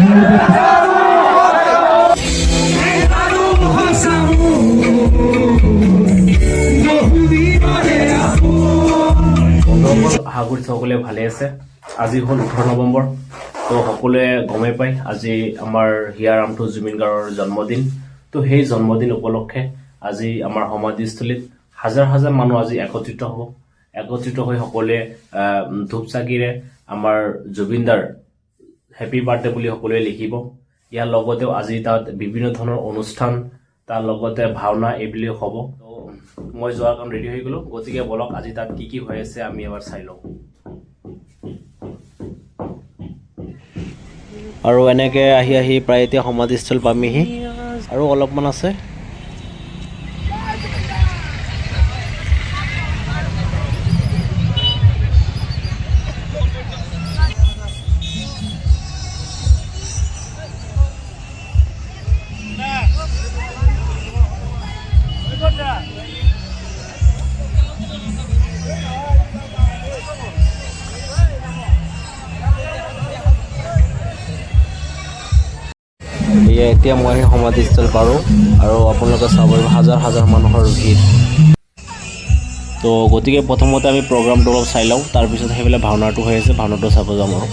আশা কৰিছোঁ সকলোৱে ভালে আছে। আজি হ'ল 18 নৱেম্বৰ। তো সকলোৱে গমেই পায় আজি আমাৰ হিয়াৰ আমঠু জুবিন গাৰ্গৰ জন্মদিন। তো সেই জন্মদিন উপলক্ষে আজি আমাৰ সমাধিস্থলীত হাজাৰ হাজাৰ মানুহ আজি একত্ৰিত হ'ব। একত্ৰিত হৈ সকলোৱে ধূপ চাকিৰে আমাৰ জুবিনদাৰ হেপী বাৰ্থডে বুলি সকলোৱে লিখিব। ইয়াৰ লগতেও আজি তাত বিভিন্ন ধৰণৰ অনুষ্ঠান, তাৰ লগতে ভাওনা এইবুলি হ'ব। তো মই যোৱাৰ কাৰণে ৰেডি হৈ গ'লোঁ। গতিকে বলক আজি তাত কি কি হৈ আছে আমি এবাৰ চাই লওঁ। আৰু এনেকৈ আহি আহি প্ৰায় এতিয়া সমাধিস্থল পামিহি আৰু অলপমান আছে। এতিয়া মই সমাধিস্থল পাৰোঁ আৰু আপোনালোকে চাব হাজাৰ হাজাৰ মানুহৰ ভিৰ। তো গতিকে প্ৰথমতে আমি প্ৰগ্ৰামটো অলপ চাই লওঁ, তাৰপিছত সেইফালে ভাওনাটো হৈ আছে, ভাওনাটো চাব যাম আৰু।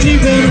জীবন